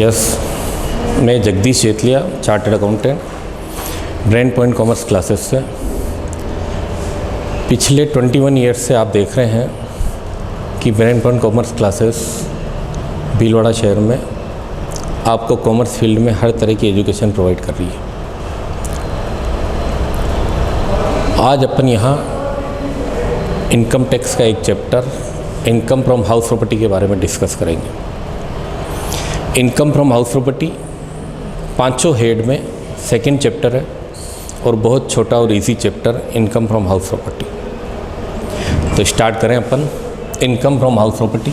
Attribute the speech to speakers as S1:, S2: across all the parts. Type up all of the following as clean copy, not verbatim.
S1: Yes, मैं Jagdish Chetaliya, chartered accountant, Brain Point Commerce Classes से। पिछले 21 ईयर्स से आप देख रहे हैं कि brain Point Commerce classes Bhilwara शहर में आपको कॉमर्स फील्ड में हर तरह की एजुकेशन प्रोवाइड कर रही है। आज अपन यहाँ इनकम टैक्स का एक chapter income from house property के बारे में डिस्कस करेंगे। इनकम फ्रॉम हाउस प्रॉपर्टी पांचों हेड में सेकंड चैप्टर है और बहुत छोटा और easy chapter income from house property. तो स्टार्ट करें अपन इनकम फ्रॉम हाउस प्रॉपर्टी।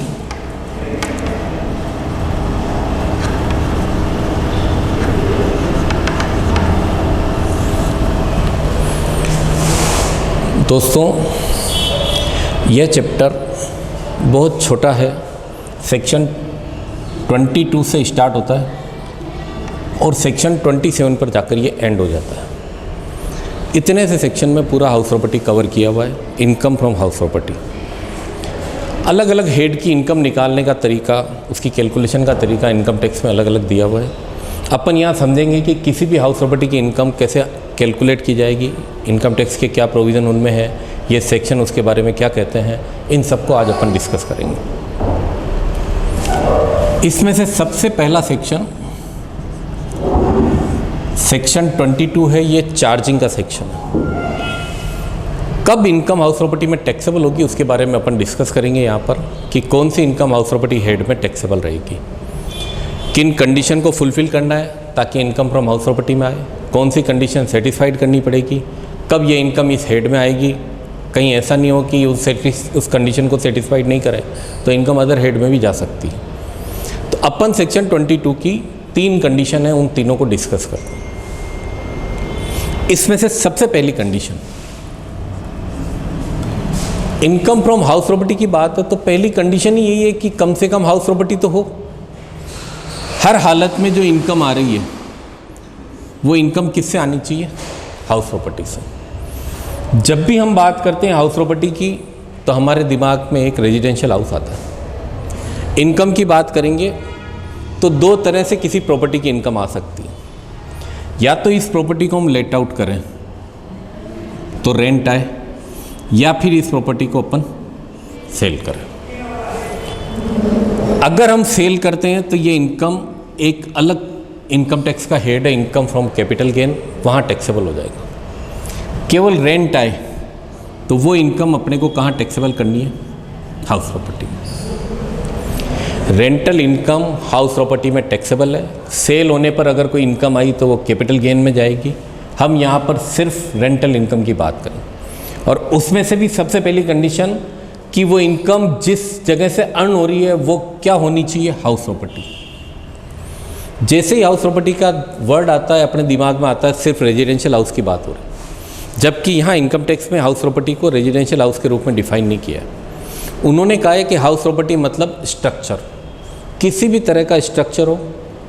S1: दोस्तों, यह चैप्टर बहुत छोटा है, सेक्शन 22 से स्टार्ट होता है और सेक्शन 27 पर जाकर ये एंड हो जाता है। इतने से सेक्शन में पूरा हाउस प्रॉपर्टी कवर किया हुआ है। इनकम फ्रॉम हाउस प्रॉपर्टी, अलग अलग हेड की इनकम निकालने का तरीका, उसकी कैलकुलेशन का तरीका इनकम टैक्स में अलग अलग दिया हुआ है। अपन यहाँ समझेंगे कि किसी भी हाउस प्रॉपर्टी की इनकम कैसे कैलकुलेट की जाएगी, इनकम टैक्स के क्या प्रोविज़न उनमें है, ये सेक्शन उसके बारे में क्या कहते हैं, इन सबको आज अपन डिस्कस करेंगे। इसमें से सबसे पहला सेक्शन 22 है, ये चार्जिंग का सेक्शन है। कब इनकम हाउस प्रॉपर्टी में टैक्सेबल होगी उसके बारे में अपन डिस्कस करेंगे यहाँ पर, कि कौन सी इनकम हाउस प्रॉपर्टी हेड में टैक्सेबल रहेगी, किन कंडीशन को फुलफिल करना है ताकि इनकम फ्रॉम हाउस प्रॉपर्टी में आए, कौन सी कंडीशन सेटिस्फाइड करनी पड़ेगी, कब ये इनकम इस हेड में आएगी। कहीं ऐसा नहीं हो कि उस कंडीशन को सेटिस्फाइड नहीं करे तो इनकम अदर हेड में भी जा सकती है। तो अपन सेक्शन 22 की 3 कंडीशन है, उन तीनों को डिस्कस करते हैं। इसमें से सबसे पहली condition, income from house property की बात है तो पहली कंडीशन ही यही है कि कम से कम हाउस प्रॉपर्टी तो हो। हर हालत में जो इनकम आ रही है वो इनकम किससे आनी चाहिए? हाउस प्रॉपर्टी से। जब भी हम बात करते हैं हाउस प्रॉपर्टी की तो हमारे दिमाग में एक रेजिडेंशियल हाउस आता है। इनकम की बात करेंगे तो 2 तरह से किसी प्रॉपर्टी की इनकम आ सकती है। या तो इस प्रॉपर्टी को हम लेट आउट करें तो रेंट आए, या फिर इस प्रॉपर्टी को अपन सेल करें। अगर हम सेल करते हैं तो ये इनकम एक अलग इनकम टैक्स का हेड है, इनकम फ्रॉम कैपिटल गेन, वहाँ टैक्सेबल हो जाएगा। केवल रेंट आए तो वो इनकम अपने को कहाँ टैक्सेबल करनी है? House property. Rental income house property में टैक्सेबल है। सेल होने पर अगर कोई इनकम आई तो वो कैपिटल गेन में जाएगी। हम यहाँ पर सिर्फ रेंटल इनकम की बात करें, और उसमें से भी सबसे पहली कंडीशन कि वो इनकम जिस जगह से अर्न हो रही है वो क्या होनी चाहिए? House property. जैसे ही हाउस प्रॉपर्टी का वर्ड आता है अपने दिमाग में आता है सिर्फ रेजिडेंशियल हाउस की बात हो रही है, जबकि यहाँ इनकम टैक्स में हाउस प्रॉपर्टी को रेजिडेंशियल हाउस के रूप में डिफाइन नहीं किया है। उन्होंने कहा है कि हाउस प्रॉपर्टी मतलब स्ट्रक्चर, किसी भी तरह का स्ट्रक्चर हो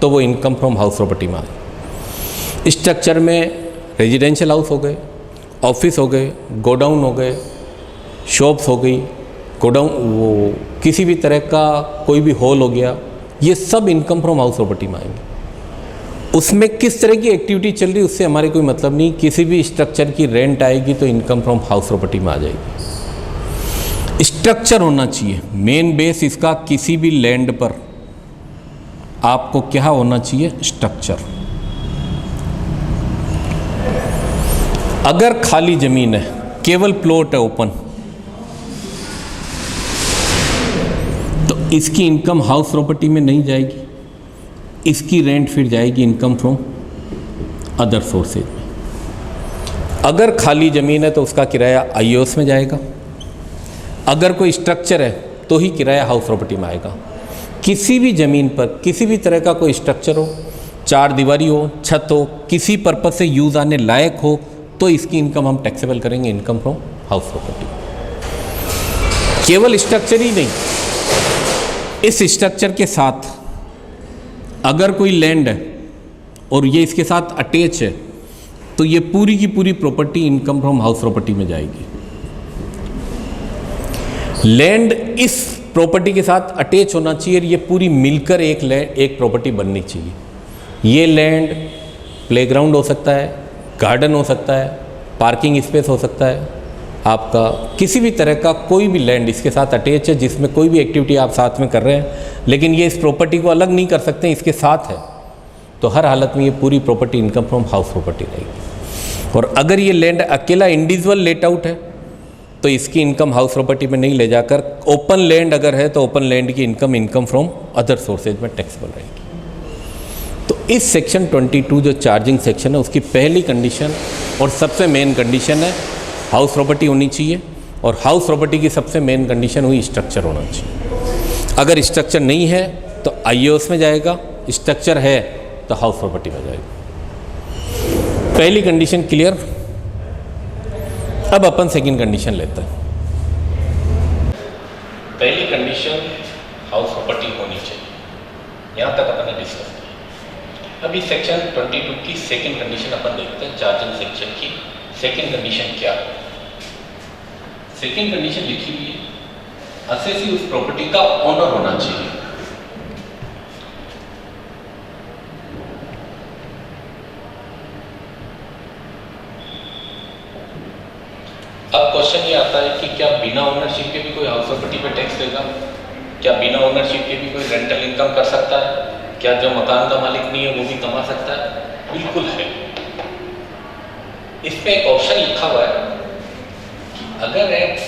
S1: तो वो इनकम फ्रॉम हाउस प्रॉपर्टी में आए। स्ट्रक्चर में रेजिडेंशियल हाउस हो गए, ऑफिस हो गए, गोडाउन हो गए, शॉप्स हो गई, गोडाउन, वो किसी भी तरह का कोई भी हॉल हो गया, ये सब इनकम फ्रॉम हाउस प्रॉपर्टी में आएंगे। उसमें किस तरह की एक्टिविटी चल रही है उससे हमारे कोई मतलब नहीं। किसी भी स्ट्रक्चर की रेंट आएगी तो इनकम फ्रॉम हाउस प्रॉपर्टी में आ जाएगी। स्ट्रक्चर होना चाहिए, मेन बेस इसका किसी भी लैंड पर आपको क्या होना चाहिए? स्ट्रक्चर। अगर खाली जमीन है, केवल प्लॉट है ओपन, तो इसकी इनकम हाउस प्रॉपर्टी में नहीं जाएगी, इसकी रेंट फिर जाएगी इनकम फ्रॉम अदर सोर्सेज में। अगर खाली ज़मीन है तो उसका किराया आईओएस में जाएगा। अगर कोई स्ट्रक्चर है तो ही किराया हाउस प्रॉपर्टी में आएगा। किसी भी ज़मीन पर किसी भी तरह का कोई स्ट्रक्चर हो, 4 दीवारी हो, छत हो, किसी पर्पज़ से यूज़ आने लायक हो तो इसकी इनकम हम टैक्सेबल करेंगे इनकम फ्रॉम हाउस प्रॉपर्टी। केवल स्ट्रक्चर ही नहीं, इस स्ट्रक्चर के साथ अगर कोई लैंड है और ये इसके साथ अटैच है तो ये पूरी की पूरी property income from house property में जाएगी। लैंड इस प्रॉपर्टी के साथ अटैच होना चाहिए, ये पूरी मिलकर एक प्रॉपर्टी बननी चाहिए। ये लैंड प्लेग्राउंड हो सकता है, गार्डन हो सकता है, पार्किंग स्पेस हो सकता है, आपका किसी भी तरह का कोई भी लैंड इसके साथ अटैच है जिसमें कोई भी एक्टिविटी आप साथ में कर रहे हैं, लेकिन ये इस प्रॉपर्टी को अलग नहीं कर सकते, इसके साथ है, तो हर हालत में ये पूरी property income from house property रहेगी। और अगर ये लैंड अकेला इंडिविजुअल लेट आउट है तो इसकी इनकम हाउस प्रॉपर्टी में नहीं ले जाकर, ओपन लैंड अगर है तो ओपन लैंड की इनकम फ्रॉम अदर सोर्सेज में टैक्सेबल रहेगी। तो इस सेक्शन 22 जो चार्जिंग सेक्शन है उसकी पहली कंडीशन और सबसे मेन कंडीशन है हाउस प्रॉपर्टी होनी चाहिए, और हाउस प्रॉपर्टी की सबसे मेन कंडीशन हुई स्ट्रक्चर होना चाहिए। अगर स्ट्रक्चर नहीं है तो आईओएस में जाएगा, स्ट्रक्चर है तो हाउस प्रॉपर्टी में जाएगा। पहली कंडीशन क्लियर। अब अपन सेकंड कंडीशन लेते हैं। पहली कंडीशन हाउस प्रॉपर्टी होनी चाहिए, यहाँ तक अपन ने डिस्कस किया। अभी सेक्शन 22 की सेकंड कंडीशन अपन देखते हैं। चार्जिंग सेक्शन की सेकंड कंडीशन क्या है? सेकंड कंडीशन लिखी हुई है, असेसी उस प्रॉपर्टी का ओनर होना चाहिए। अब क्वेश्चन ये आता है कि क्या बिना ओनरशिप के भी कोई हाउस प्रॉपर्टी पे टैक्स देगा? क्या बिना ओनरशिप के भी कोई रेंटल इनकम कर सकता है? क्या जो मकान का मालिक नहीं है वो भी कमा सकता है? बिल्कुल है। इस पे एक ऑप्शन लिखा हुआ है कि अगर एक्स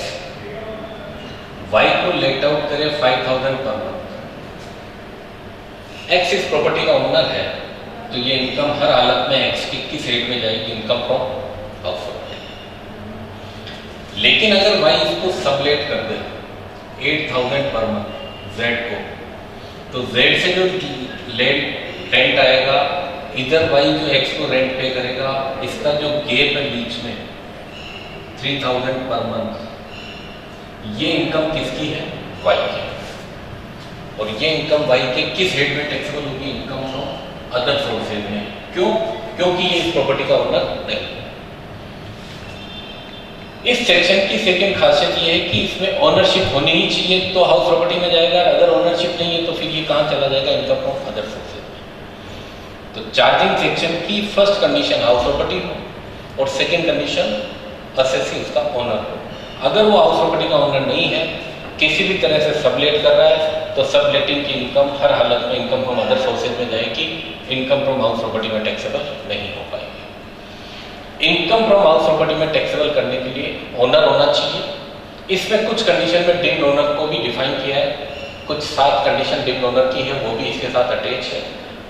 S1: वाई को लेट आउट करे 5000 पर मंथ, एक्स इस प्रॉपर्टी का ओनर है, तो ये इनकम हर हालत में एक्स की किस रेट में जाएगी? Income from house property. लेकिन अगर वाई इसको सबलेट कर दे 8000 पर मंथ जेड को, तो जेड से जो रेंट आएगा, इधर वाई जो एक्स को रेंट पे करेगा, इसका जो गैप है बीच में 3000 पर मंथ, ये इनकम किसकी है? वाई की। और ये इनकम वाई के किस रेट में टैक्सेबल होगी? इनकम फ्रॉम अदर सोर्सेज में। क्यों? क्योंकि ये इस प्रॉपर्टी का ओनर नहीं। इस सेक्शन की सेकंड खासियत ये है कि इसमें ओनरशिप होनी ही चाहिए तो हाउस प्रॉपर्टी में जाएगा, अगर ओनरशिप नहीं है तो फिर ये कहाँ चला जाएगा? इनकम फ्रॉम अदर सोर्सेज में। तो चार्जिंग सेक्शन की फर्स्ट कंडीशन हाउस प्रॉपर्टी हो और सेकंड कंडीशन असेसी उसका ओनर हो। अगर वो हाउस प्रॉपर्टी का ओनर नहीं है, किसी भी तरह से सबलेट कर रहा है, तो सबलेटिंग की इनकम हर हालत में इनकम फ्रॉम अदर सोर्सेज में जाएगी, इनकम फ्रॉम हाउस प्रॉपर्टी में टैक्सेबल नहीं हो पाएगी। इनकम फ्रॉम हाउस प्रॉपर्टी में टैक्सेबल करने के लिए ओनर होना चाहिए। इसमें कुछ कंडीशन में डिम्ड ओनर को भी डिफाइन किया है, कुछ 7 कंडीशन डिम्ड ओनर की है, वो भी इसके साथ अटैच है।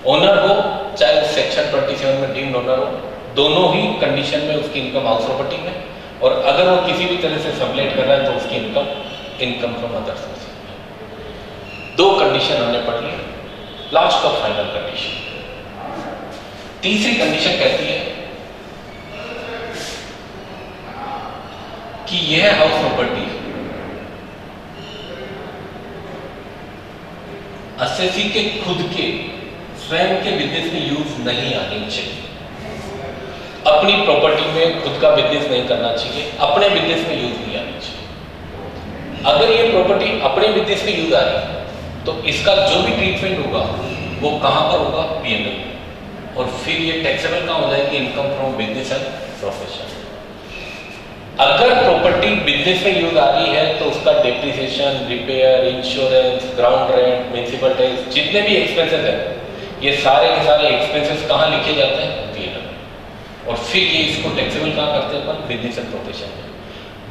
S1: ओनर हो चाहे उस सेक्शन 27 में डिम्ड ओनर हो, दोनों ही कंडीशन में उसकी इनकम हाउस प्रॉपर्टी में, और अगर वो किसी भी तरह से सबलेट कर रहा है तो उसकी इनकम फ्रॉम अदर सोर्स में। 2 कंडीशन हमने पढ़ ली, लास्ट और फाइनल कंडीशन। तीसरी कंडीशन कहती है कि यह हाउस प्रॉपर्टी असेसी के खुद के स्वयं के बिजनेस में यूज नहीं आनी चाहिए। अपनी प्रॉपर्टी में खुद का बिजनेस नहीं करना चाहिए, अपने बिजनेस में यूज नहीं आनी चाहिए। अगर ये प्रॉपर्टी अपने बिजनेस में यूज आ रही है तो इसका जो भी ट्रीटमेंट होगा वो कहां पर होगा? पीएनएल में। और फिर ये टैक्सेबल कहां हो जाएगी? Income from business and profession. अगर प्रॉपर्टी बिजनेस में यूज आ रही है तो उसका depreciation, repair, insurance, ground rent, municipal tax, जितने भी एक्सपेंसेस हैं, ये सारे के सारे एक्सपेंसेस कहाँ लिखे जाते हैं? पीएनएल। और फिर ये इसको टैक्सेबल कहाँ करते हैं अपन? बिजनेस एंड प्रोफेशन में।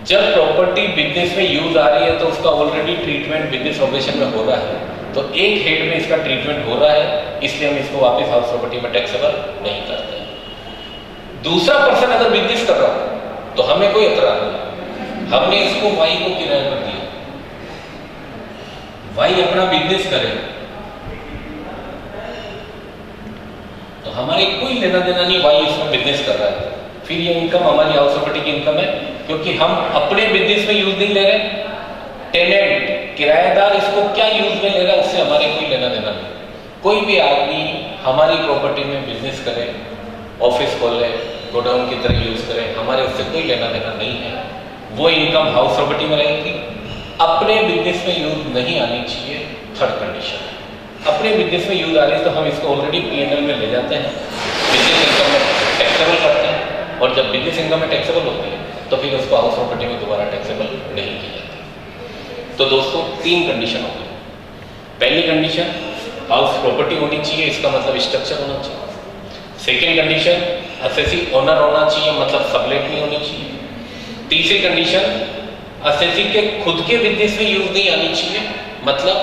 S1: जब प्रॉपर्टी बिजनेस में यूज आ रही है तो उसका ऑलरेडी ट्रीटमेंट बिजनेस ऑपरेशन में हो रहा है, तो एक हेड में इसका ट्रीटमेंट हो रहा है, इसलिए हम इसको वापस हाउस प्रॉपर्टी में टैक्सेबल नहीं करते। दूसरा पर्सन अगर बिजनेस कर रहा है तो हमें कोई एतराज नहीं, हमने इसको वाई को किराया पर दिया, वाई अपना बिजनेस करे तो हमारे कोई लेना देना नहीं, वाई इसमें बिजनेस कर रहा है, फिर ये इनकम हमारी हाउस प्रॉपर्टी की इनकम है, क्योंकि हम अपने बिजनेस में यूज नहीं ले रहे। टेनेंट, किराएदार इसको क्या यूज में ले रहा है उससे हमारे कोई लेना देना नहीं। कोई भी आदमी हमारी प्रॉपर्टी में बिजनेस करे, ऑफिस खोले, गोडाउन की तरह यूज करे, हमारे उससे कोई लेना देना नहीं है, वो इनकम हाउस प्रॉपर्टी में रहेगी। अपने बिजनेस में यूज नहीं आनी चाहिए, थर्ड कंडीशन है। अपने बिजनेस में यूज आ रही है तो हम इसको ऑलरेडी P&L में ले जाते हैं, बिजनेस इनकम में टैक्सेबल करते हैं, और जब बिजनेस इनकम में टैक्सेबल होती है तो फिर उसको हाउस प्रॉपर्टी में दोबारा टैक्सेबल नहीं की जाती। तो दोस्तों 3 कंडीशन हो गई। पहली कंडीशन हाउस प्रॉपर्टी होनी चाहिए, इसका मतलब स्ट्रक्चर होना चाहिए। सेकेंड कंडीशन असेसी ओनर होना चाहिए, मतलब सबलेट नहीं होनी चाहिए। तीसरी कंडीशन असेसी के खुद के बिजनेस में यूज नहीं आनी चाहिए, मतलब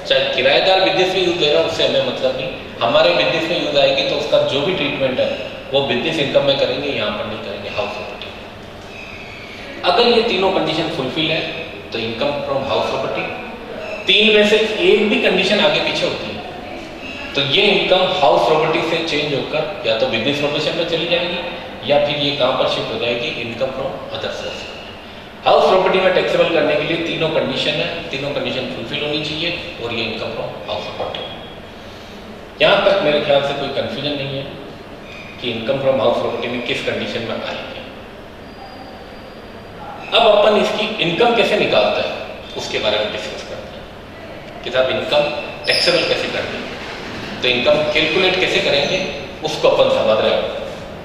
S1: चाहे किराएदार बिजनेस में यूज ले रहा है उससे हमें मतलब नहीं, हमारे बिजनेस में यूज आएगी तो उसका जो भी ट्रीटमेंट है वो बिजनेस इनकम में करेंगे, यहाँ पर नहीं करेंगे हाउस प्रॉपर्टी में। अगर ये तीनों कंडीशन फुलफिल है तो इनकम फ्रॉम हाउस प्रॉपर्टी, 3 में से एक भी कंडीशन आगे पीछे होती है तो ये इनकम हाउस प्रॉपर्टी से चेंज होकर या तो बिजनेस प्रोफेशन में चली जाएगी या फिर ये कहाँ पर शिफ्ट हो जाएगी, income from other source. House property में टैक्सेबल करने के लिए तीनों कंडीशन है, तीनों कंडीशन फुलफिल होनी चाहिए और ये इनकम फ्रॉम हाउस प्रॉपर्टी। यहाँ तक मेरे ख्याल से कोई कंफ्यूजन नहीं है कि इनकम फ्रॉम हाउस प्रॉपर्टी में किस कंडीशन में आएगी। अब अपन इसकी इनकम कैसे निकालते हैं उसके बारे में डिस्कस करते हैं कि साहब इनकम टैक्सेबल कैसे करते हैं, तो इनकम कैलकुलेट कैसे करेंगे उसको अपन समझ रहे हो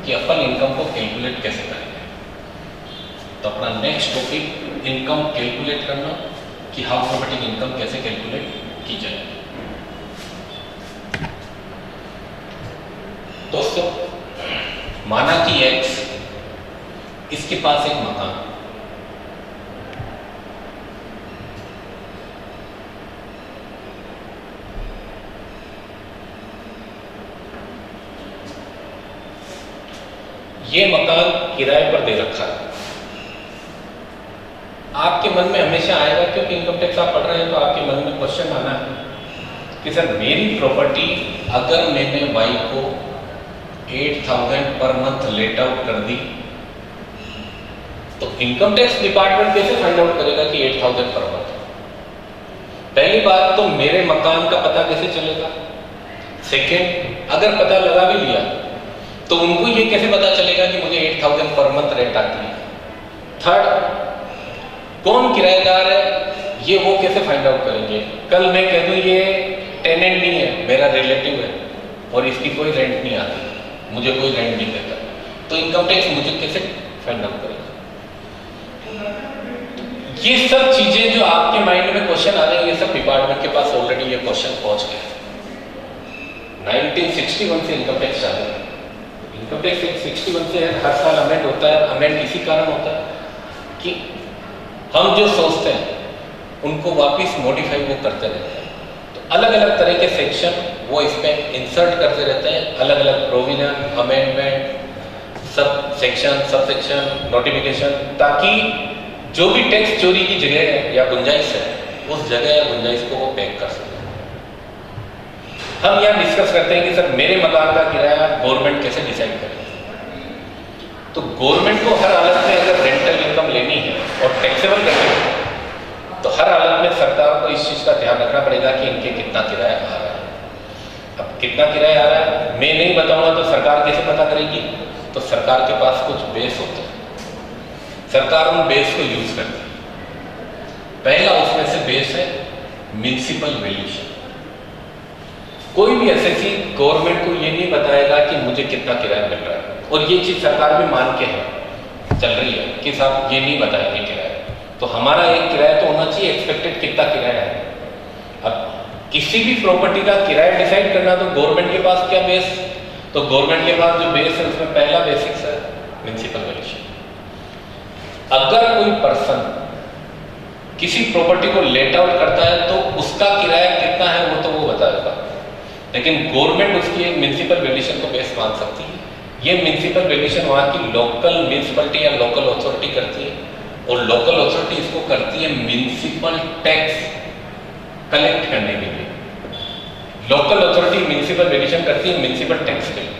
S1: कि अपन इनकम को कैलकुलेट कैसे करेंगे। तो अपना नेक्स्ट टॉपिक इनकम कैलकुलेट करना कि हाउस प्रॉपर्टी की इनकम कैसे कैलकुलेट की जाए। दोस्तों माना कि X इसके पास एक मकान, ये मकान किराए पर दे रखा है। आपके मन में हमेशा आएगा, क्योंकि इनकम टैक्स आप पढ़ रहे हैं तो आपके मन में क्वेश्चन आना है कि सर मेरी प्रॉपर्टी अगर मैंने वाई को 8,000 पर मंथ लेट आउट कर दी तो इनकम टैक्स डिपार्टमेंट कैसे फाइंड आउट करेगा कि 8,000 पर मंथ। पहली बात तो मेरे मकान का पता कैसे चलेगा। सेकेंड, अगर पता लगा भी लिया तो उनको ये कैसे पता चलेगा कि मुझे 8,000 पर मंथ रेंट आती है। थर्ड, कौन किराएदार है ये वो कैसे फाइंड आउट करेंगे। कल मैं कह दूं ये टेनेंट नहीं है, मेरा रिलेटिव है और इसकी कोई रेंट नहीं आती, मुझे कोई रेंट नहीं देता, तो इनकम टैक्स मुझे कैसे फाइंड आउट करेगा। ये सब चीजें जो आपके माइंड में क्वेश्चन आ रहे हैं ये सब डिपार्टमेंट के पास ऑलरेडी ये क्वेश्चन पहुंच गए। 1961 से इनकम टैक्स चालू है। इनकम टैक्स 61 से हर साल अमेंड होता है। अमेंड इसी कारण होता है कि हम जो सोचते हैं उनको वापस मॉडिफाई वो करते रहते हैं, तो अलग अलग तरह के सेक्शन वो इस पर इंसर्ट करते रहते हैं, अलग अलग provision, amendment, sub section, sub section, notification, ताकि जो भी टैक्स चोरी की जगह है या गुंजाइश है उस जगह या गुंजाइश को वो पैक कर सकते हैं। हम यहाँ डिस्कस करते हैं कि सर मेरे मकान का किराया गवर्नमेंट कैसे डिसाइड करे। तो गवर्नमेंट को हर हालत में अगर रेंटल इनकम लेनी है और टैक्सेबल करनी है तो हर हालत में सरकार को इस चीज़ का ध्यान रखना पड़ेगा कि इनके कितना किराया आ रहा है। अब कितना किराया आ रहा है मैं नहीं बताऊंगा तो सरकार कैसे पता करेगी। तो सरकार के पास कुछ बेस होते हैं, सरकार उन बेस को यूज करती है। पहला उसमें से बेस है म्युनिसिपल वैल्यूएशन। कोई भी एसएससी गवर्नमेंट को ये नहीं बताएगा कि मुझे कितना किराया मिल रहा है, और ये चीज़ सरकार भी मान के है चल रही है कि साहब ये नहीं बताएंगे किराया। तो हमारा एक किराया तो होना चाहिए एक्सपेक्टेड कितना किराया है। अब किसी भी प्रॉपर्टी का किराया डिसाइड करना तो गवर्नमेंट के पास क्या बेस, तो गवर्नमेंट के पास जो बेस है उसमें पहला बेसिक्स है म्युनिसिपल वैल्यूएशन। अगर कोई पर्सन किसी प्रॉपर्टी को लेट आउट करता है तो उसका किराया कितना है वो तो वो बताएगा, लेकिन गवर्नमेंट उसकी एक म्युनिसिपल वैल्यूएशन को बेस मान सकती है। ये म्युनिसिपल वैल्यूएशन वहाँ की लोकल म्युनिसिपलिटी या लोकल अथॉरिटी करती है, और लोकल अथॉरिटी इसको करती है म्युनिसिपल टैक्स कलेक्ट करने के लिए। लोकल अथॉरिटी म्युनिसिपल वैल्यूएशन करती है म्युनिसिपल टैक्स के लिए।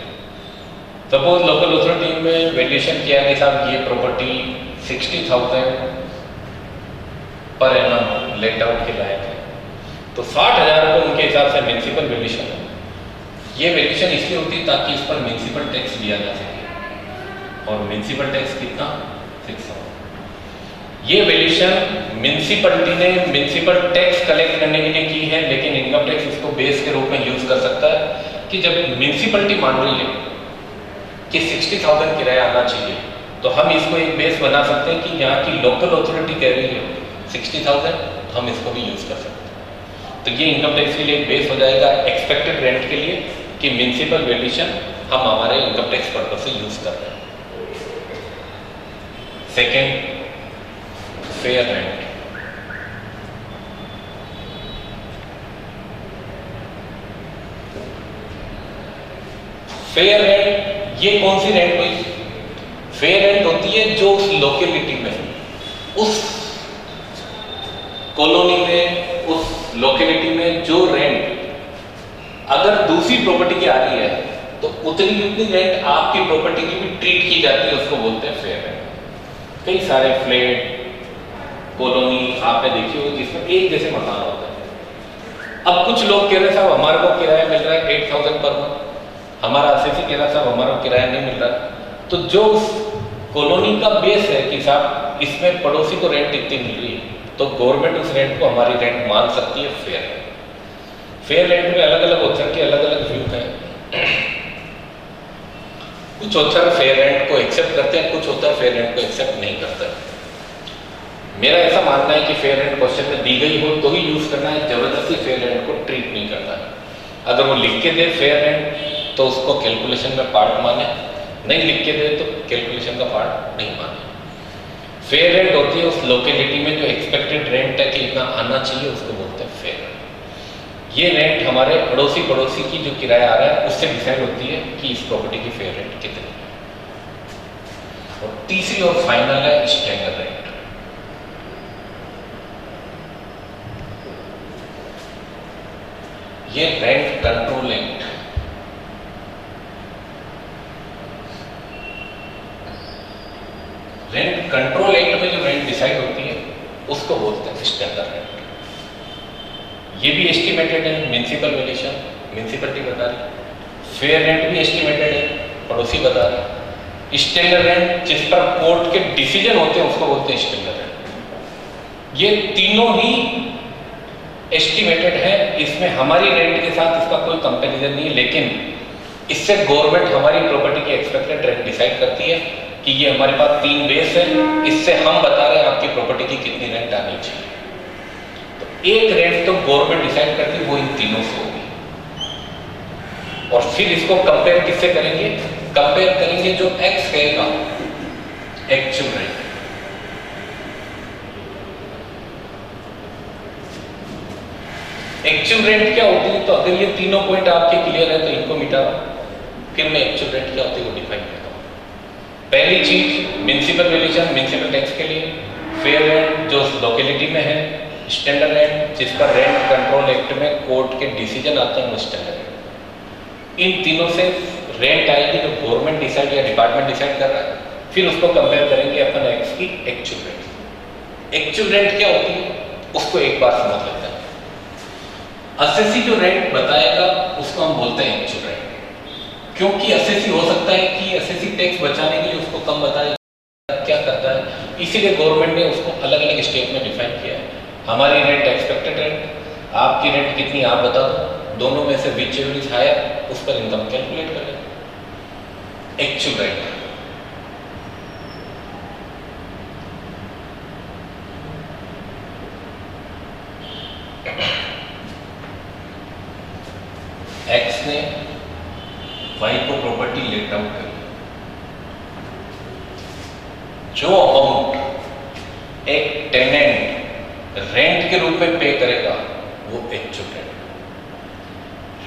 S1: सपोज लोकल अथॉरिटी में वैल्यूएशन किया कि साहब ये property 60,000 per annum let out के लायक है, तो 60,000 को उनके हिसाब से म्युनिसिपल वैल्यूएशन है। ये वैल्यूएशन इसलिए होती है ताकि इस पर म्युनिसिपल टैक्स लिया जा सके, और म्युनिसिपल टैक्स कितना 600। ये वैल्यूएशन म्यूनिसिपैलिटी ने म्यूनिसिपल टैक्स कलेक्ट करने के लिए की है, लेकिन इनकम टैक्स इसको बेस के रूप में यूज कर सकता है कि जब म्यूनिसिपैलिटी मान रही है कि 60,000 किराया आना चाहिए, तो हम इसको एक बेस बना सकते हैं कि यहाँ की लोकल अथॉरिटी कह रही है 60,000, तो हम इसको भी यूज कर सकते हैं। तो ये इनकम टैक्स के लिए एक बेस हो जाएगा एक्सपेक्टेड रेंट के लिए कि म्यूनिसिपल वैल्यूएशन हम हमारे इनकम टैक्स पर्पज से यूज कर रहे हैं। Second, fair rent. Fair rent ये कौन सी रेंट हुई? फेयर रेंट होती है जो उस लोकेलिटी में, उस कॉलोनी में, उस लोकेलिटी में जो रेंट अगर दूसरी प्रॉपर्टी की आ रही है तो उतनी रेंट आपकी प्रॉपर्टी की भी ट्रीट की जाती है, उसको बोलते हैं फेयर रेंट। कई सारे फ्लैट कॉलोनी आपने देखी होगी जिसमें एक जैसे मकान होता है। अब कुछ लोग कह रहे हैं साहब हमारे को किराया मिल रहा है 8,000 पर मंथ, हमारा असेसी कह रहा है साहब हमारा किराया नहीं मिल रहा। तो जो उस कॉलोनी का बेस है कि साहब इसमें पड़ोसी को रेंट इतनी मिल रही है, तो गवर्नमेंट उस रेंट को हमारी रेंट मान सकती है फेयर रेंट। फेयर रेंट में अलग अलग ऑथर के अलग अलग व्यू हैं। कुछ ऑथर फेयर रेंट को एक्सेप्ट करते हैं, कुछ ऑथर फेयर रेंट को एक्सेप्ट नहीं करते। मेरा ऐसा मानना है कि फेयर रेंट क्वेश्चन में दी गई हो तो ही यूज करना है, जबरदस्ती फेयर रेंट को ट्रीट नहीं करना है। अगर वो लिख के दे फेयर रेंट तो उसको कैलकुलेशन में पार्ट माने, नहीं लिख के दे तो कैलकुलेशन का पार्ट नहीं माने। फेयर रेंट होती है उस लोकेलिटी में जो एक्सपेक्टेड रेंट है कि इतना आना चाहिए, उसको बोलते हैं फेयर रेंट। ये रेंट हमारे पड़ोसी की जो किराया आ रहा है उससे डिसाइड होती है कि इस प्रॉपर्टी की फेयर रेंट कितनी है। और तीसरी और फाइनल है स्टैंडर्ड रेंट। ये rent control act, rent control act में जो रेंट डिसाइड होती है उसको बोलते हैं स्टैंडर्ड रेंट। ये भी एस्टिमेटेड है, म्यूनिसिपल वैल्यूएशन म्यूनिसिपैलिटी बता रही, फेयर रेंट भी एस्टिमेटेड है, पड़ोसी बता रहे। स्टैंडर्ड रेंट जिस पर कोर्ट के डिसीजन होते हैं उसको बोलते हैं स्टैंडर्ड रेंट। ये तीनों ही एस्टिमेटेड है, इसमें हमारी रेंट के साथ इसका कोई कंपैरिजन नहीं है, लेकिन इससे गवर्नमेंट हमारी प्रॉपर्टी की एक्सपेक्टेड रेंट डिसाइड करती है कि ये हमारे पास 3 बेस है, इससे हम बता रहे हैं आपकी प्रॉपर्टी की कितनी रेंट आनी चाहिए। तो एक रेंट तो गवर्नमेंट डिसाइड करती है, वो इन तीनों से होगी। और फिर इसको कंपेयर किससे करेंगे? कंपेयर करेंगे जो एक्स कहेगा एक्चुअल रेंट। एक्चुअल रेंट क्या होती है? तो अगर ये तीनों पॉइंट आपके क्लियर है तो इनको मिटा फिर मैं एक्चुअल रेंट क्या होती है वो डिफाइन करता हूँ। पहली चीज म्यूनिसिपल वैल्यूएशन म्यूनिसिपल टैक्स के लिए, फेयर रेंट जो लोकेलिटी में है, स्टैंडर्ड रेंट जिस पर रेंट कंट्रोल एक्ट में कोर्ट के डिसीजन आते हैं वो स्टैंडर्ड रेंट। इन तीनों से रेंट आएगी जो गवर्नमेंट डिसाइड या डिपार्टमेंट डिसाइड कर रहा है, फिर उसको कंपेयर करेंगे अपन एक्स की एक्चुअल रेंट। एक्चुअल रेंट क्या होती है उसको एक बार समझ लेते हैं। असेसी जो रेंट बताएगा उसको हम बोलते हैं एक्चुअल रेंट, क्योंकि असेसी हो सकता है कि असेसी टैक्स बचाने के लिए उसको कम बताए, क्या करता है, इसीलिए गवर्नमेंट ने उसको अलग अलग स्टेप में डिफाइन किया है। हमारी रेंट एक्सपेक्टेड रेंट, आपकी रेंट कितनी आप बता दो, दोनों में से विच एवर इज हायर उस पर इनकम कैलकुलेट करें। एक्चुअल रेंट एक्स ने वाई को प्रॉपर्टी लेट आउट करी, जो अमाउंट एक टेनेंट रेंट के रूप में पे करेगा वो एक्चुअल रेंट।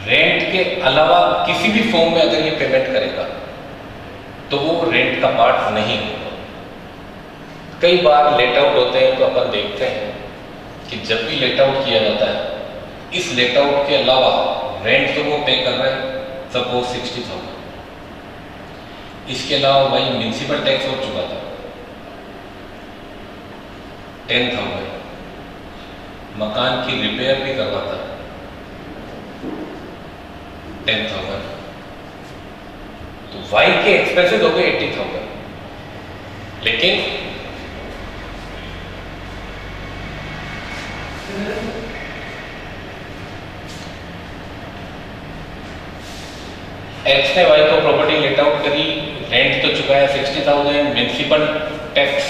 S1: रेंट के अलावा किसी भी फॉर्म में अगर ये पेमेंट करेगा तो वो रेंट का पार्ट नहीं होगा। कई बार लेट आउट होते हैं तो अपन देखते हैं कि जब भी लेट आउट किया जाता है, इस लेट आउट के अलावा रेंट तो वो पे कर रहा है सपोज 60,000, इसके अलावा वही म्यूनिसिपल टैक्स हो चुका था 10,000, मकान की रिपेयर भी करवाता 10,000, तो वाई के एक्सपेंसेस हो गए 80,000। लेकिन एक्स ने वाई को प्रॉपर्टी लेट आउट करी, रेंट तो चुकाया 60,000, म्यूनिसिपल टैक्स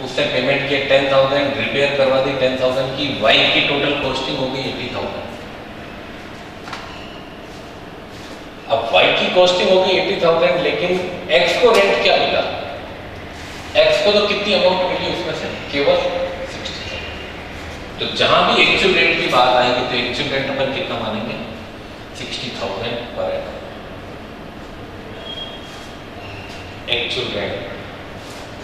S1: उससे पेमेंट किया 10,000, रिपेयर करवा दी 10,000 की, वाई की टोटल कॉस्टिंग हो गई 80,000। अब वाई की कॉस्टिंग हो गई 80,000, लेकिन एक्स को रेंट क्या मिला? एक्स को तो कितनी अमाउंट मिली उसमें से? केवल 60,000। तो जहां भी एक्चुअल रेंट की बात आएगी तो एक्चुअल रेंट अपन कितना मानेंगे? 60,000 पर एनम। एक्चुअल रेंट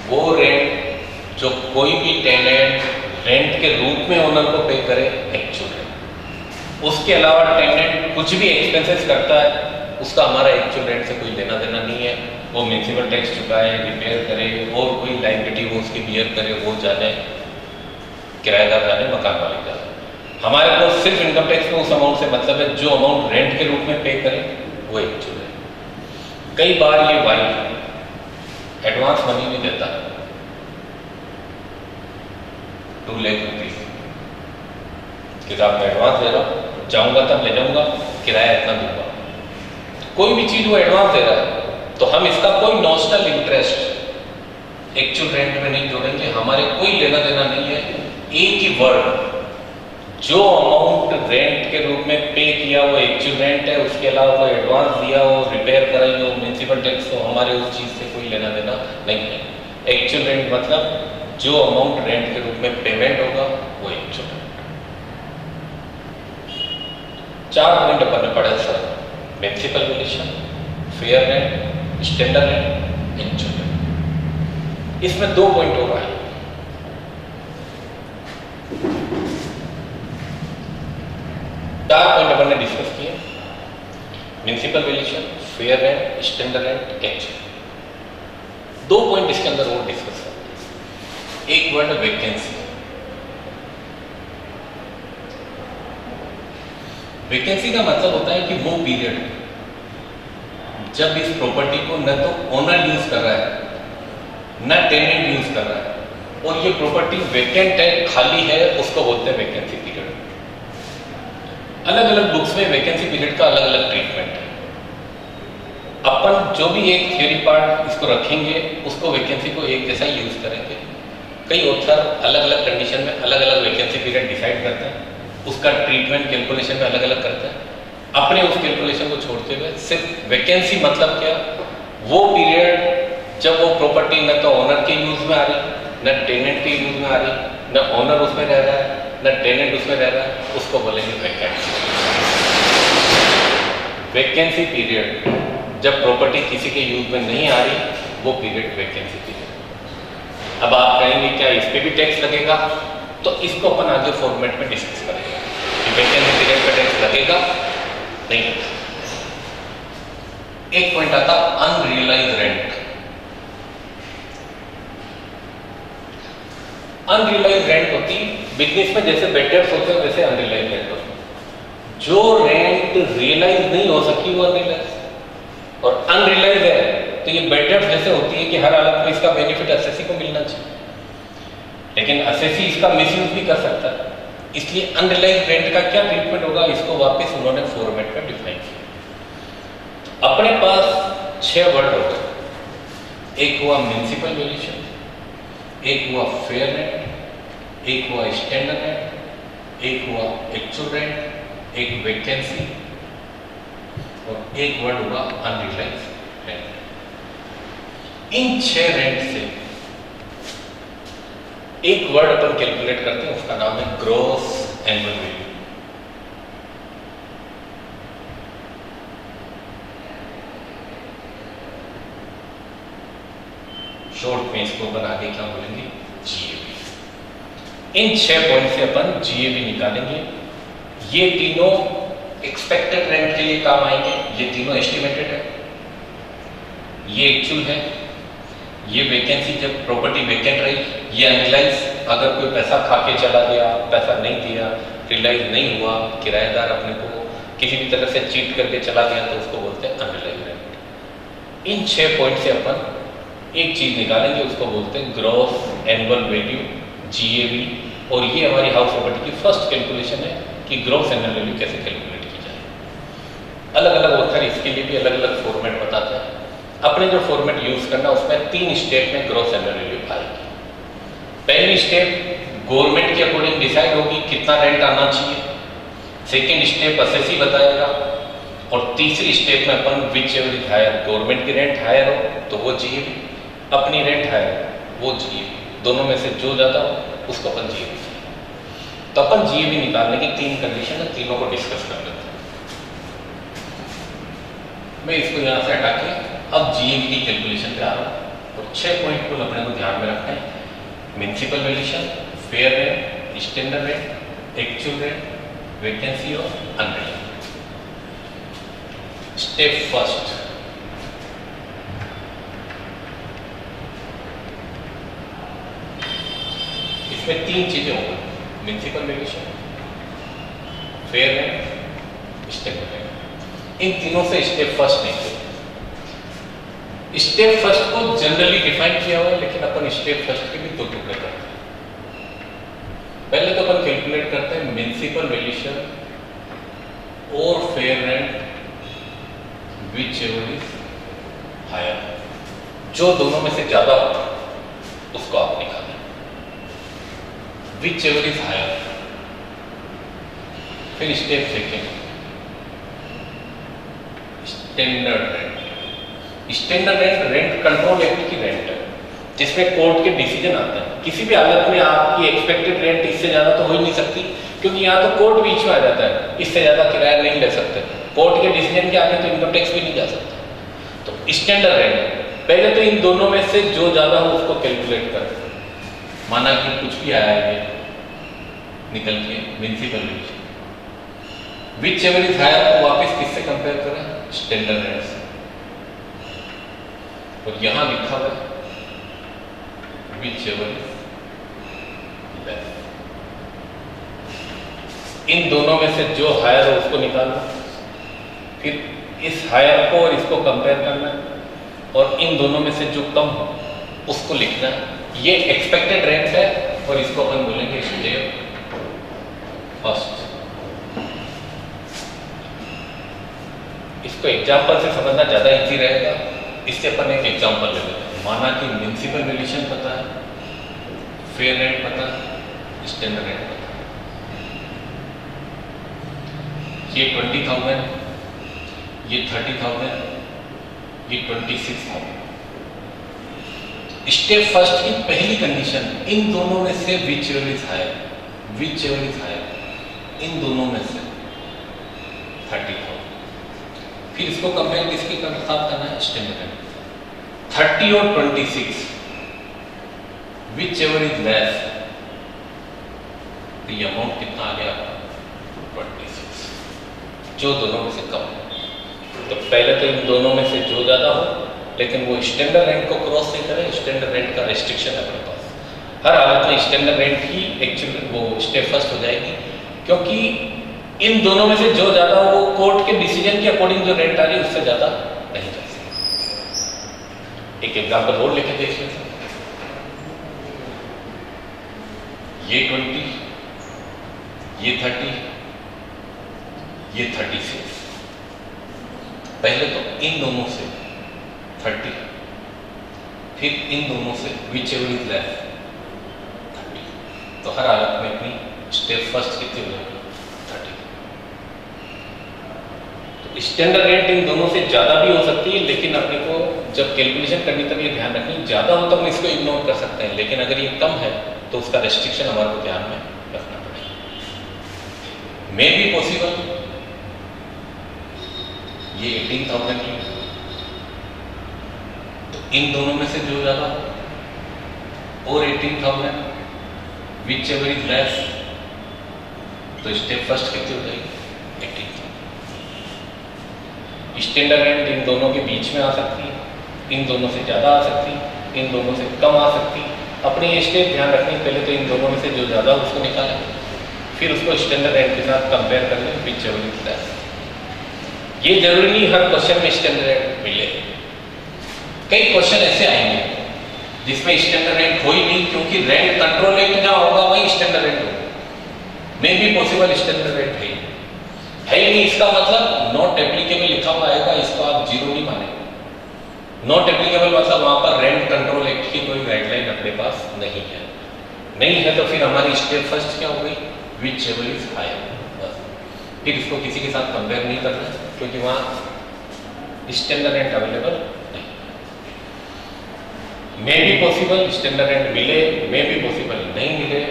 S1: वो रेंट जो कोई भी टेनेंट रेंट के रूप में ओनर को पे करे, एक्चुअल रेंट। उसके अलावा टेनेंट कुछ भी एक्सपेंसेस करता है उसका हमारा एक्चुअल रेंट से कोई लेना देना नहीं है। वो म्यूनिसिपल टैक्स चुकाए, रिपेयर करे, और कोई लाइबिलिटी वो उसकी बियर करे, वो जाने, किराएदार जाने, मकान मालिक जाने। हमारे को सिर्फ इनकम टैक्स में उस अमाउंट से मतलब है जो अमाउंट रेंट के रूप में पे करे वो एक्चुअल है। कई बार ये वाई एडवांस मनी भी देता है 2 लाख रुपीज, किताब में एडवांस दे रहा हूँ, जाऊँगा तब ले जाऊँगा, किराया इतना दूंगा। कोई भी चीज़ वो एडवांस दे रहा है तो हम इसका कोई नॉमिनल इंटरेस्ट एक्चुअल रेंट में नहीं जोड़ेंगे, हमारे कोई लेना देना नहीं है। एक ही वर्ड, जो अमाउंट रेंट के रूप में पे किया वो एक्चुअल रेंट है, उसके अलावा कोई एडवांस दिया हो, रिपेयर कराई हो, म्यूनिसिपल टैक्स हो, हमारे उस चीज़ से कोई लेना देना नहीं है। एक्चुअल रेंट मतलब जो अमाउंट रेंट के रूप में पेमेंट होगा वो एक्चुअल रेंट। 4 पॉइंट अपन ने पढ़े sir, municipal valuation, fair rent, standard rent, actual rent. इसमें 2 पॉइंट हो रहा है। चार पॉइंट अपन ने डिस्कस किए, municipal valuation, fair rent, standard rent, actual. 2 point इसके अंदर और डिस्कस करते हैं। एक वर्ड वैकेंसी। वैकेंसी का मतलब होता है कि वो पीरियड जब इस प्रॉपर्टी को न तो ओनर यूज कर रहा है न टेनेंट यूज कर रहा है, और ये प्रॉपर्टी वैकेंट है, खाली है, उसको बोलते हैं वैकेंसी पीरियड। अलग अलग बुक्स में वैकेंसी पीरियड का अलग अलग ट्रीटमेंट है। अपन जो भी एक थ्योरी पार्ट इसको रखेंगे उसको वैकेंसी को एक जैसा यूज करेंगे। कई ऑथर अलग अलग कंडीशन में अलग अलग वैकेंसी पीरियड डिसाइड करते हैं, उसका ट्रीटमेंट कैलकुलेशन में अलग अलग करते हैं। अपने उस कैलकुलेशन को छोड़ते हुए सिर्फ वैकेंसी मतलब क्या, वो पीरियड जब वो प्रॉपर्टी न तो ओनर के यूज में आ रही, न टेनेंट के यूज में आ रही, न ओनर उसमें रह रहा है न टेनेंट उसमें रह रहा है, उसको बोलेंगे वैकेंसी। वैकेंसी पीरियड जब प्रॉपर्टी किसी के यूज में नहीं आ रही, वो पीरियड वैकेंसी पीरियड। अब आप कहेंगे क्या इस पे भी टैक्स लगेगा? तो इसको अपन आगे फॉर्मेट में डिस्कस करेंगे कि वैकेंसी पीरियड पे टैक्स लगेगा नहीं। एक पॉइंट आता अनरियलाइज रेंट। अनरियलाइज रेंट होती बिजनेस में, जैसे बेड डेट्स होते हैं वैसे अनरियलाइज रेंट होती है। जो रेंट रियलाइज नहीं हो सकी वो अनरियलाइज, और अनरियलाइज है तो ये बेड डेट्स जैसे होती है कि हर हालत में इसका बेनिफिट असेसी को मिलना चाहिए, लेकिन असेसी इसका मिसयूज भी कर सकता है। इसलिए अनरियलाइज रेंट का क्या ट्रीटमेंट होगा, इसको वापस उन्होंने फॉर्मेट में डिफाइन किया। अपने पास 6 वर्ड होते हैं। एक हुआ म्यूनिसिपल वैल्यूएशन, एक हुआ फेयर रेंट, एक हुआ स्टैंडर्ड रेंट, एक हुआ एक्चुअल रेंट, एक वैकेंसी, और एक वर्ड हुआ अनरियलाइज रेंट। इन 6 रेंट से एक वर्ड अपन कैलकुलेट करते हैं, उसका नाम है ग्रॉस एनुअल वैल्यू। शॉर्ट में इसको अपन आगे क्या बोलेंगे, जीएबी। इन 6 पॉइंट से अपन जीएबी निकालेंगे। ये तीनों एक्सपेक्टेड रेंट के लिए काम आएंगे, ये तीनों एस्टिमेटेड है, ये एक्चुअल है, ये वैकेंसी जब प्रॉपर्टी वैकेंट रही, ये अनरियलाइज, अगर कोई पैसा खा के चला गया, पैसा नहीं दिया, रियलाइज नहीं हुआ, किराएदार अपने को किसी भी तरह से चीट करके चला गया, तो उसको बोलते हैं अनरियलाइज रेंट। इन 6 पॉइंट से अपन एक चीज निकालेंगे, उसको बोलते हैं ग्रॉस एनुअल वैल्यू, जीएवी। और ये हमारी हाउस प्रॉपर्टी की फर्स्ट कैलकुलेशन है कि ग्रॉस एनुअल वैल्यू कैसे कैलकुलेट की जाए। अलग अलग ऑथर इसके लिए भी अलग अलग फॉर्मेट बताते हैं। अपने जो फॉर्मेट यूज करना उसमें 3 स्टेप में ग्रॉस एनुअल रिव्यू आएगी। पहली स्टेप गवर्नमेंट के अकॉर्डिंग डिसाइड होगी कितना रेंट आना चाहिए। सेकेंड स्टेप एसएससी बताएगा और तीसरी स्टेप में अपन whichever is higher, government की रेंट हायर हो तो वो जीएबी, अपनी रेंट हायर वो जीएबी, दोनों में से जो ज़्यादा हो उसको अपन जीएबी। तो अपन जीएबी निकालने की 3 कंडीशन है, तीनों को डिस्कस कर लेते हैं। मैं इसको यहाँ से हटा के अब जीएबी की कैलकुलेशन पे आ रहा हूँ और 6 पॉइंट को अपने को ध्यान में रखना है। Municipal valuation, fair rent, standard rent, actual rent, vacancy और अनरेंट। स्टेप फर्स्ट, इसमें 3 चीजें होंगी, municipal valuation, fair rent, standard rent. इन तीनों से स्टेप फर्स्ट नहीं किया। स्टेप फर्स्ट को जनरली डिफाइन किया हुआ है, लेकिन अपन स्टेप फर्स्ट के भी 2 टुकड़े करते हैं। पहले तो अपन कैलकुलेट करते हैं म्युनिसिपल वैल्यूएशन और fair rent whichever is higher, जो दोनों में से ज्यादा होगा उसको आप निकालें। Whichever is higher. फिर step second, standard rent. Standard rent rent control act की रेंट है, जिसमें कोर्ट के डिसीजन आते हैं। किसी भी हालत में आपकी एक्सपेक्टेड रेंट इससे ज्यादा तो हो ही नहीं सकती, क्योंकि यहाँ तो कोर्ट बीच में आ जाता है, इससे ज्यादा किराया नहीं ले सकते। कोर्ट के डिसीजन के आगे तो इनकम टैक्स भी नहीं जा सकता। तो स्टैंडर्ड रेंट, पहले तो इन दोनों में से जो ज्यादा हो उसको कैलकुलेट करते हैं। माना कि कुछ भी आया है ये निकल के municipal valuation, whichever is higher को वापस किससे कंपेयर करें, स्टैंडर्ड रेंट से। और यहां लिखा हुआ है विच एवर इज लेस। इन दोनों में से जो हायर हो उसको निकालना, फिर इस हायर को और इसको कंपेयर करना, और इन दोनों में से जो कम हो उसको लिखना। ये एक्सपेक्टेड रेंट है और इसको अपन बोलेंगे स्टेप फर्स्ट। इसको एग्जाम्पल से समझना ज्यादा इजी रहेगा, इससे अपन एक एग्जाम्पल ले लेते हैं। माना कि म्युनिसिपल वैल्यूएशन पता है, फेयर रेंट पता है, स्टैंडर्ड रेंट पता है। ये 20,000, ये 30,000, ये 26,000। स्टेप फर्स्ट की पहली कंडीशन, इन दोनों में से whichever is higher, whichever is higher, इन दोनों में से 30,000। फिर इसको कंपेयर किसके साथ करना है, स्टैंडर्ड रेंट। 30 और 26, विच एवर इज लेस, तो ये अमाउंट कितना आ गया, 26, जो दोनों में से कम है। तो पहले तो इन दोनों में से जो ज्यादा हो, लेकिन वो स्टैंडर्ड रेंट को क्रॉस नहीं करे। स्टैंडर्ड रेंट का रेस्ट्रिक्शन है अपने पास। हर हालत में स्टैंडर्ड रेंट ही एक्चुअली वो स्टेप फर्स्ट हो जाएगी, क्योंकि इन दोनों में से जो ज्यादा हो वो कोर्ट के डिसीजन के अकॉर्डिंग जो रेंट आ रही है उससे ज्यादा नहीं जा सकती। एक एग्जांपल और लेके देख लेते हैं। ये 20, ये 30, ये 36। पहले तो इन दोनों से 30, फिर इन दोनों से विच एवर इज लेस 30। तो हर हालत में अपनी स्टेप फर्स्ट कितनी हो जाएगी, 30। तो स्टैंडर्ड रेंट इन दोनों से ज्यादा भी हो सकती है, लेकिन अपने को जब कैलकुलेशन करनी तब ये ध्यान रखनी, ज्यादा हो तो हम इसको इग्नोर कर सकते हैं, लेकिन अगर ये कम है तो उसका रेस्ट्रिक्शन हमारे को ध्यान में रखना पड़ेगा। मे बी पॉसिबल ये 18,000 की, तो इन दोनों में से जो ज्यादा और 18,000, विच एवर इज लेस, तो स्टेप फर्स्ट कितनी हो जाएगी, 18,000। स्टैंडर्ड रेंट इन दोनों के बीच में आ सकती है, इन दोनों से ज्यादा आ सकती है, इन दोनों से कम आ सकती है। अपने ये स्टेप ध्यान रखनी, पहले तो इन दोनों में से जो ज्यादा उसको निकालें, फिर उसको स्टैंडर्ड रेंट के साथ कंपेयर कर लें, विच एवर इज लेस। ये जरूरी नहीं हर क्वेश्चन में स्टैंडर्ड रेंट मिले। कई क्वेश्चन ऐसे आएंगे जिसमें स्टैंडर्ड रेंट हो ही नहीं, क्योंकि रेंट कंट्रोल रेंट जहां होगा वहीं स्टैंडर्ड रेंट होगा। May be possible standard rent है ही नहीं, इसका मतलब नॉट एप्लीकेबल लिखा हुआ आएगा, इसको आप जीरो नहीं मानेंगे। नॉट एप्लीकेबल मतलब वहां पर रेंट कंट्रोल एक्ट की कोई गाइडलाइन अपने पास नहीं है। नहीं है तो फिर हमारी स्टेप फर्स्ट क्या हो गई, विच एवर इज हायर। बस फिर इसको किसी के साथ कंपेयर नहीं करना, क्योंकि वहां स्टैंडर्ड रेंट अवेलेबल नहीं। मे भी पॉसिबल स्टैंडर्ड रेंट मिले, मे भी पॉसिबल नहीं मिले,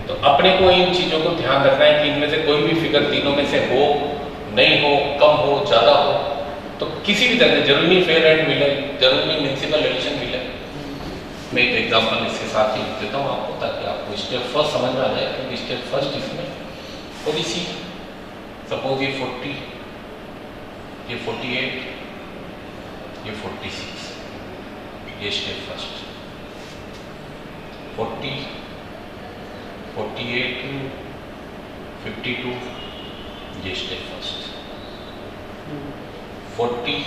S1: तो अपने को इन चीजों को ध्यान रखना है कि इनमें से कोई भी फिगर तीनों में से हो, नहीं हो, कम हो, ज्यादा हो, तो किसी भी तरह जरूरी नहीं फेयर रेंट मिले, जरूरी नहीं म्युनिसिपल एडिशन मिले। मैं एक एग्जांपल इसके साथ ही लिख देता हूँ आपको, ताकि आपको स्टेप फर्स्ट समझ में आ जाए। क्योंकि स्टेप फर्स्ट इसमें थोड़ी सी, सपोज ये 40, ये 48, ये 46, ये स्टेप फर्स्ट। 40, 48, 52, ये स्टेप फर्स्ट। 40,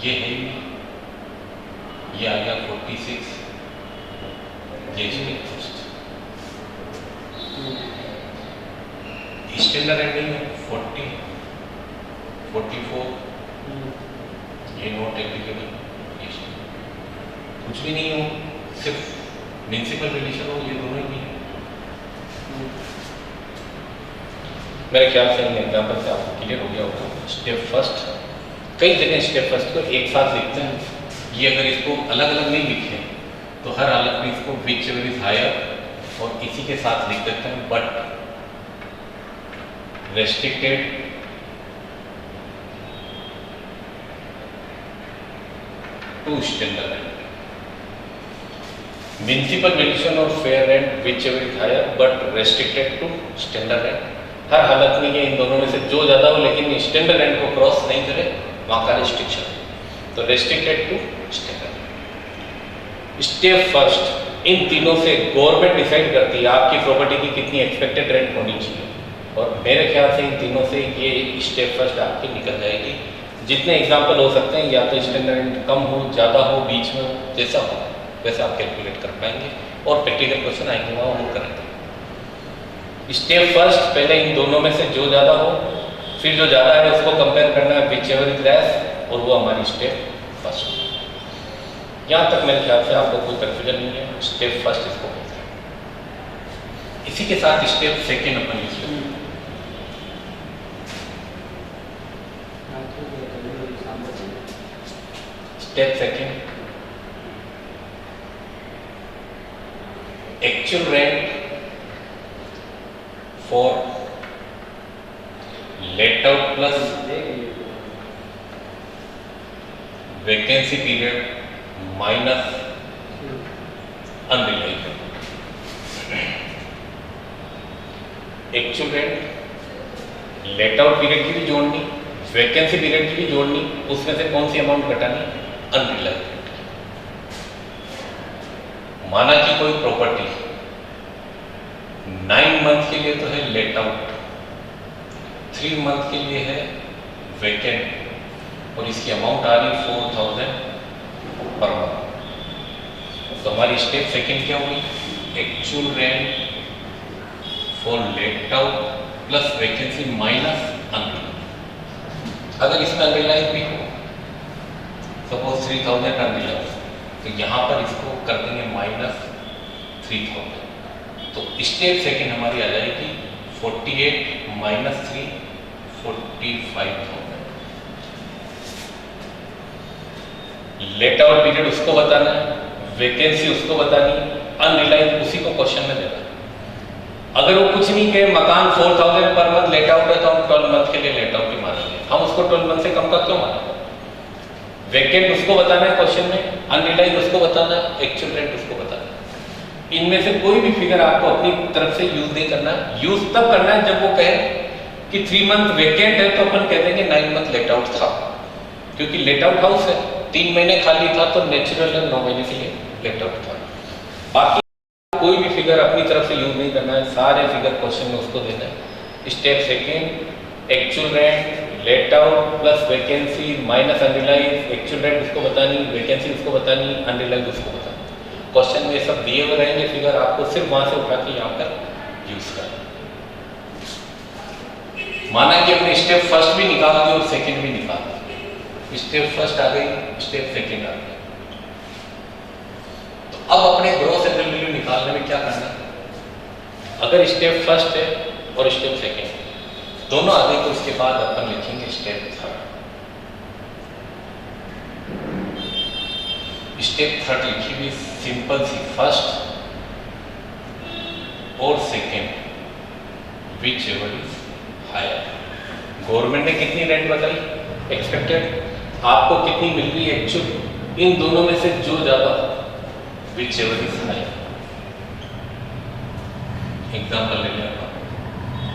S1: ये है, ये आ गया 46, ये स्टेप फर्स्ट। स्टैंडर्ड रेंट नहीं है 40, 44, ये नॉट एप्लीकेबल, ये कुछ भी नहीं हो, सिर्फ म्युनिसिपल एडिशन हो, ये दोनों ही है। मेरे ख्याल से इन एग्जाम्पल से आपको क्लियर हो गया होगा। स्टेप फर्स्ट, कई जगह स्टेप फर्स्ट को एक साथ लिखते हैं, ये अगर इसको अलग अलग नहीं लिखे तो हर हालत में इसको विच एवर इज हायर और इसी के साथ लिख देते हैं, but restricted to standard rent. Municipal edition और fair rent whichever is higher but restricted to standard rent. हर हालत में ये इन दोनों में से जो ज्यादा हो लेकिन स्टैंडर्ड रेंट को क्रॉस नहीं करे, वहां का रिस्ट्रिक्शन है, तो restricted to standard. Step first, इन तीनों से गवर्नमेंट डिसाइड करती है आपकी प्रॉपर्टी की कितनी एक्सपेक्टेड रेंट होनी चाहिए, और मेरे ख्याल से इन तीनों से ये स्टेप फर्स्ट आपकी निकल जाएगी। जितने एग्जाम्पल हो सकते हैं, या तो स्टैंडर्ड रेंट कम हो, ज़्यादा हो, बीच में हो, जैसा हो वैसे आप कैलकुलेट कर पाएंगे, और प्रैक्टिकल क्वेश्चन आएंगे वहाँ वो करेंगे। स्टेप फर्स्ट, पहले इन दोनों में से जो ज़्यादा हो, फिर जो ज़्यादा है उसको कंपेयर करना है विच एवर इज लेस, और वो हमारी स्टेप फर्स्ट। यहाँ तक मेरे ख्याल से आपको कोई कन्फ्यूजन नहीं है, स्टेप फर्स्ट इसको बोलते हैं। इसी के साथ स्टेप सेकेंड अपन लिख लेते हैं। Step second, actual rent for let out plus vacancy period minus unrealised. Actual rent let out period की भी जोड़नी, वैकेंसी पीरियड की भी जोड़नी, उसमें से कौन सी अमाउंट घटानी, अनरिलाइज। माना कि कोई प्रॉपर्टी 9 मंथ के लिए तो है लेट आउट, 3 मंथ के लिए है वैकेंट, और इसकी अमाउंट आ रही 4000 पर मंथ। तो हमारी स्टेप सेकंड क्या होगी, actual rent for let out plus vacancy minus unrealised. अगर इसमें अनरिलाइज भी हो, सपोज 3000 अनरिलाइज, तो यहाँ पर इसको कर देंगे माइनस 3000। तो स्टेप सेकंड हमारी आ जाएगी 48 माइनस 3 45,000। लेट आउट पीरियड उसको बताना है, वैकेंसी उसको बतानी, अनरिलाइज उसी को क्वेश्चन में देना। अगर वो कुछ नहीं कहे, मकान 4000 पर मंथ लेट आउट है, तो हम 12 मंथ के लिए लेट आउट ही मानेंगे। हम उसको 12 मंथ से कम का क्यों मानेंगे? वैकेंट उसको बताना है क्वेश्चन में, अनरिलाइज उसको बताना है, एक्चुअल रेंट उसको बताना है। इनमें से कोई भी फिगर आपको अपनी तरफ से यूज नहीं करना है। यूज तब करना है जब वो कहे कि 3 मंथ वैकेंट है, तो अपन कह देंगे 9 मंथ लेट आउट था, क्योंकि लेट आउट हाउस है, 3 महीने खाली था, तो नेचुरल है 9 महीने के लिए लेट आउट था। बाकी कोई भी फिगर अपनी तरफ से यूज नहीं करना है, सारे फिगर क्वेश्चन में उसको देना है। Step second, actual rent let out plus vacancy minus unrealised, actual rent उसको बतानी, वैकेंसी उसको बतानी, अनरिलाइज उसको बतानी। क्वेश्चन में सब दिए हुए रहेंगे फिगर, आपको सिर्फ वहां से उठा के यहाँ पर यूज करना। माना कि अपने स्टेप फर्स्ट भी निकाल दिए और सेकंड भी निकाल दिए, स्टेप फर्स्ट आ गई, स्टेप सेकंड आ गई, तो अब अपने ग्रॉस एनुअल वैल्यू निकालने में क्या करना है? अगर स्टेप फर्स्ट है और स्टेप सेकंड दोनों आ गए तो उसके बाद अपन लिखेंगे स्टेप थर्ड। स्टेप थर्ड लिखी हुई सिंपल सी, फर्स्ट और second whichever is higher. Government ने कितनी रेंट बताई एक्सपेक्टेड, आपको कितनी मिल रही है एक्चुअल, इन दोनों में से जो ज्यादा whichever is higher. Example ले लिया,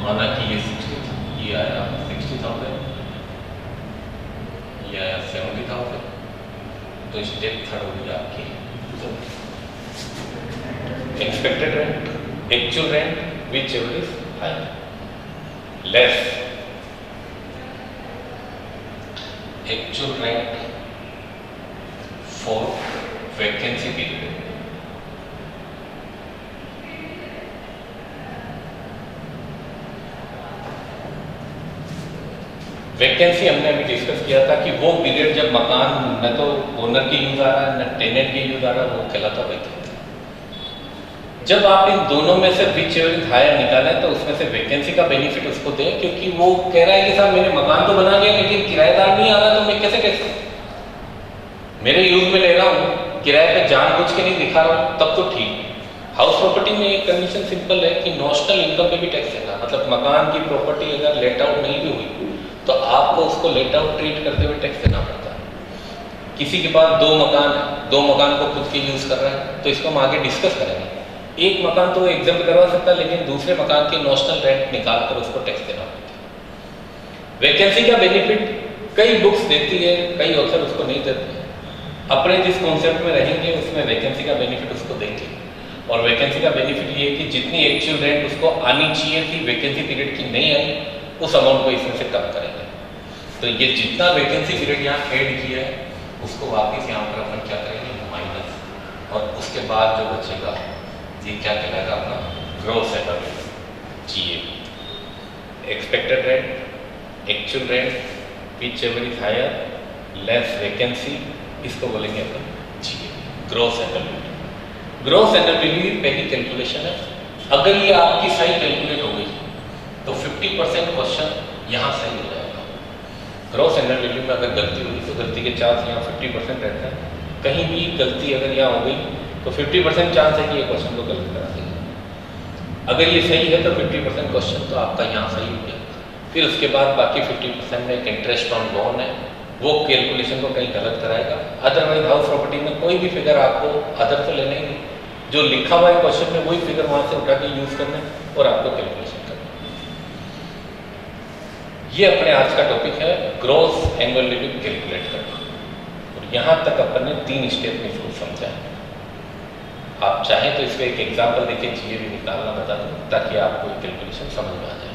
S1: माना कि ये 60 था, ये आया 60,000, ये आया 70,000, तो स्टेप थर्ड हो गई आपकी expected rent, actual rent whichever is higher, less actual rent for vacancy period. Vacancy हमने अभी डिस्कस किया था कि वो पीरियड जब मकान न तो ओनर के यूज आ रहा है न टेनेंट के यूज आ रहा है, वो कहलाता वैकेंसी। जब आप इन दोनों में से विच एवर इज हायर निकालें तो उसमें से वैकेंसी का बेनिफिट उसको दें, क्योंकि वो कह रहा है कि साहब मैंने मकान तो बना लिया लेकिन किराएदार नहीं आ रहा, तो मैं कैसे कैसे मेरे यूज में ले रहा हूँ, किराए पे जानबूझ के नहीं दिखा रहा हूँ, तब तो ठीक। हाउस प्रॉपर्टी में एक कंडीशन सिंपल है कि नॉशनल इनकम पे भी टैक्स देना, मतलब मकान की प्रॉपर्टी अगर लेट आउट नहीं भी हुई तो आपको उसको लेट आउट ट्रीट करते हुए टैक्स देना पड़ता है। किसी के पास दो मकान को खुद के यूज कर रहा है तो इसको हम आगे डिस्कस करेंगे। एक मकान तो एग्जाम्प्ट करवा सकता है लेकिन दूसरे मकान के नॉशनल रेंट निकाल कर उसको टैक्स देना पड़ता है। वैकेंसी का बेनिफिट कई बुक्स देती है, कई ऑथर उसको नहीं देते हैं। अपने जिस कॉन्सेप्ट में रहेंगे उसमें वैकेंसी का बेनिफिट उसको देंगे, और वैकेंसी का बेनिफिट ये है कि जितनी एक्चुअल रेंट उसको आनी चाहिए थी वैकेंसी पीरियड की नहीं आई, उस अमाउंट को इसमें से कम करेंगे। तो ये जितना वैकेंसी पीरियड यहाँ ऐड किया है उसको वापस यहाँ पर अपन क्या करेंगे माइनस, और उसके बाद जो बचेगा ये क्या कहलाएगा अपना gross annual GAV। Expected rent, actual rent whichever is higher less vacancy, इसको बोलेंगे अपन GAV, gross annual value. Gross annual value पहली कैलकुलेशन है। अगर ये आपकी सही कैलकुलेट हो गई तो 50% क्वेश्चन यहाँ सही हो जाएगा। ग्रॉस एनुअल वैल्यू में अगर गलती हुई तो गलती के चांस यहाँ 50% रहते हैं। कहीं भी गलती अगर यहाँ हो गई तो 50% चांस है कि ये क्वेश्चन को गलत करा देगा। अगर ये सही है तो 50% क्वेश्चन तो आपका यहाँ सही हो गया। फिर उसके बाद बाकी 50% में एक इंटरेस्ट ऑन लोन है, वो कैलकुलेशन को कहीं गलत कराएगा। अदरवाइज हाउस प्रॉपर्टी में कोई भी फिगर आपको अदर तो लेना ही नहीं, जो लिखा हुआ है क्वेश्चन में वही फिगर वहाँ से उठा के यूज करना और आपको कैलकुलेशन करना। ये अपने आज का टॉपिक है ग्रॉस एनुअल वैल्यू कैलकुलेट करना, और यहाँ तक अपन ने 3 स्टेप में इसको समझा है। आप चाहें तो इसमें एक एग्जाम्पल देके GAV निकालना बता दूं ताकि आपको कैलकुलेशन समझ में आ जाए।